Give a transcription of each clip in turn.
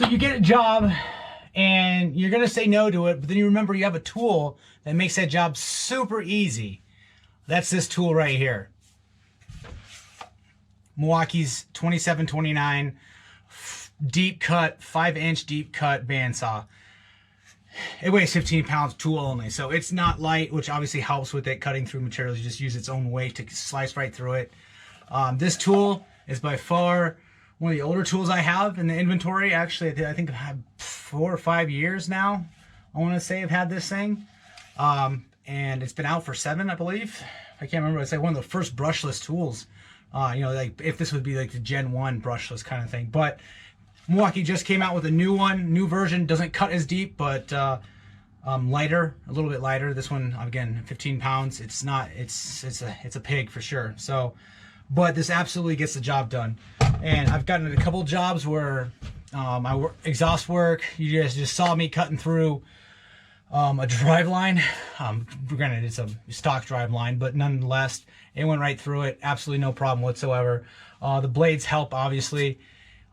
So you get a job and you're going to say no to it, but then you remember you have a tool that makes that job super easy. That's this tool right here. Milwaukee's 2729 deep cut, 5-inch deep cut bandsaw. It weighs 15 pounds, tool only. So it's not light, which obviously helps with it cutting through materials. You just use its own weight to slice right through it. This tool is by far one of the older tools I have in the inventory. Actually, I think I've had 4 or 5 years now. I want to say I've had this thing. And it's been out for 7, I believe. I can't remember. It's like one of the first brushless tools. You know, like if this would be like the Gen 1 brushless kind of thing. But Milwaukee just came out with a new one, new version. Doesn't cut as deep, but lighter, a little bit lighter. This one, again, 15 pounds. It's not. It's a pig for sure. So, but this absolutely gets the job done. And I've gotten a couple jobs where I work exhaust work. You guys just saw me cutting through a Driveline. Granted, it's a stock Driveline, but nonetheless, it went right through it. Absolutely no problem whatsoever. The blades help, obviously.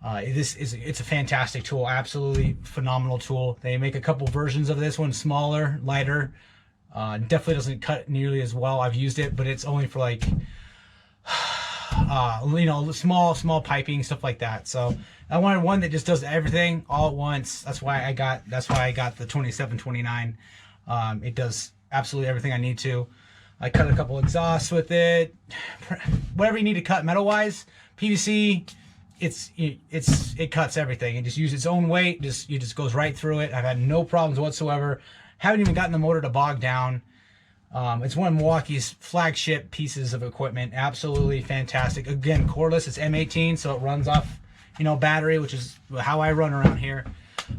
It's a fantastic tool, absolutely phenomenal tool. They make a couple versions of this one, smaller, lighter. Definitely doesn't cut nearly as well. I've used it, but it's only for like you know, small piping, stuff like that. So I wanted one that just does everything all at once. That's why I got the 2729. It does absolutely everything I need to. I cut a couple exhausts with it. Whatever you need to cut metal wise, PVC, it cuts everything. It just uses its own weight. It just goes right through it. I've had no problems whatsoever. Haven't even gotten the motor to bog down. It's one of Milwaukee's flagship pieces of equipment. Absolutely fantastic. Again, cordless. It's M18, so it runs off, you know, battery, which is how I run around here.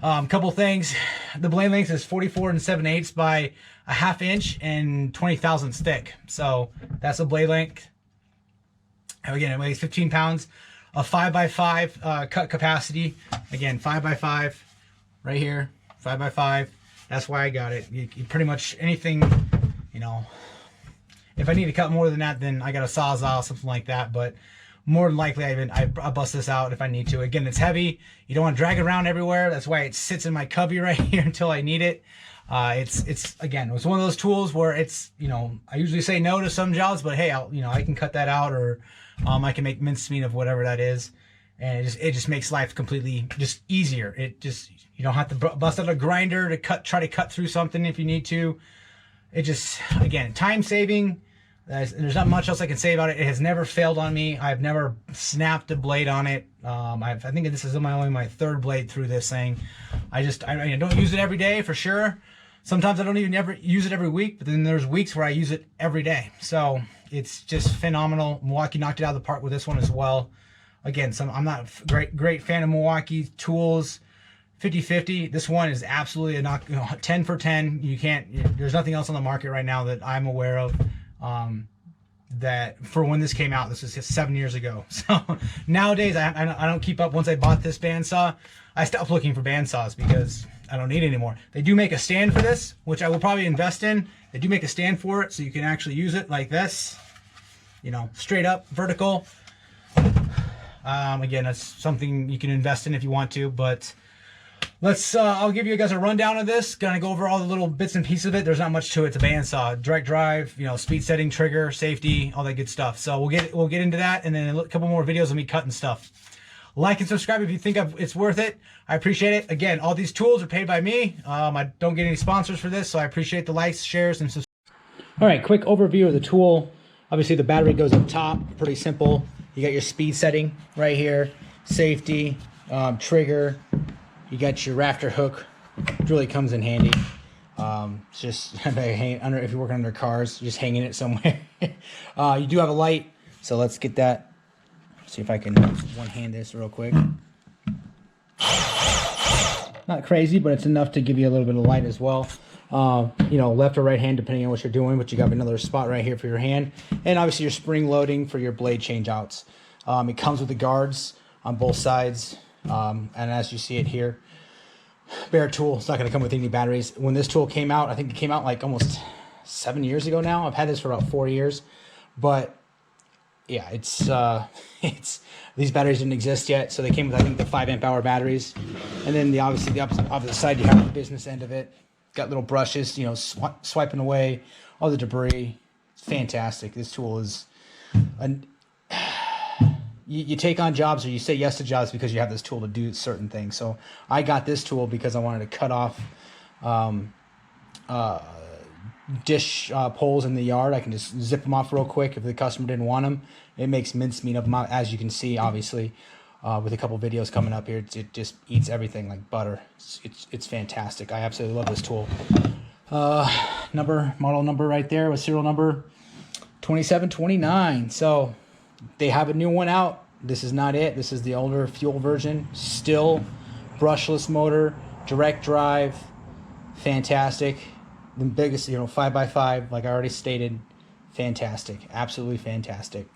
Couple things. The blade length is 44 7/8 by a 1/2 inch and 20 thousandths thick. So that's the blade length. And again, it weighs 15 pounds. A 5x5 cut capacity. Again, 5x5 right here. 5x5. That's why I got it. You pretty much anything. You know, if I need to cut more than that, then I got a Sawzall, something like that. But more than likely, I bust this out if I need to. Again, it's heavy. You don't want to drag it around everywhere. That's why it sits in my cubby right here until I need it. Again, it's one of those tools where it's, you know, I usually say no to some jobs, but hey, I can cut that out, or I can make mincemeat of whatever that is, and it just makes life completely just easier. You don't have to bust out a grinder to try to cut through something if you need to. It just, again, time saving. There's not much else I can say about it. It has never failed on me. I've never snapped a blade on it. I think this is only my 3rd blade through this thing. I don't use it every day for sure. Sometimes I don't even ever use it every week, but then there's weeks where I use it every day. So it's just phenomenal. Milwaukee knocked it out of the park with this one as well. Again, I'm not a great fan of Milwaukee tools. 50-50. This one is absolutely a 10 for 10. You can't. There's nothing else on the market right now that I'm aware of. That for when this came out, this was 7 years ago. So nowadays, I don't keep up. Once I bought this bandsaw, I stopped looking for bandsaws because I don't need it anymore. They do make a stand for this, which I will probably invest in. They do make a stand for it, so you can actually use it like this. You know, straight up, vertical. Again, that's something you can invest in if you want to, but. I'll give you guys a rundown of this. Gonna go over all the little bits and pieces of it. There's not much to it. It's a bandsaw, direct drive, you know, speed setting, trigger, safety, all that good stuff. So we'll get into that, and then a couple more videos of me cutting stuff. Like and subscribe if you think it's worth it. I appreciate it. Again, all these tools are paid by me. I don't get any sponsors for this, so I appreciate the likes, shares, and subscribe. All right, quick overview of the tool. Obviously, the battery goes up top. Pretty simple. You got your speed setting right here, safety, trigger. You got your rafter hook, which really comes in handy. It's just if you're working under cars, just hanging it somewhere. You do have a light, so let's get that. See if I can one-hand this real quick. Not crazy, but it's enough to give you a little bit of light as well. You know, left or right hand, depending on what you're doing, but you got another spot right here for your hand. And obviously your spring loading for your blade change outs. It comes with the guards on both sides. And as you see it here, bare tool. It's not going to come with any batteries. When this tool came out, I think it came out like almost 7 years ago now. I've had this for about 4 years, but yeah, it's these batteries didn't exist yet, so they came with, I think, the 5 amp hour batteries, and then obviously the opposite side you have the business end of it. Got little brushes, you know, swiping away all the debris. It's fantastic. This tool is, you take on jobs or you say yes to jobs because you have this tool to do certain things. So I got this tool because I wanted to cut off dish poles in the yard. I can just zip them off real quick if the customer didn't want them. It makes mincemeat of them, as you can see, obviously, with a couple videos coming up here. It just eats everything like butter. It's fantastic. I absolutely love this tool. Model number right there with serial number 2729. So they have a new one out. This is not it. This is the older fuel version. Still brushless motor, direct drive, fantastic. The biggest, 5x5, like I already stated, fantastic, absolutely fantastic.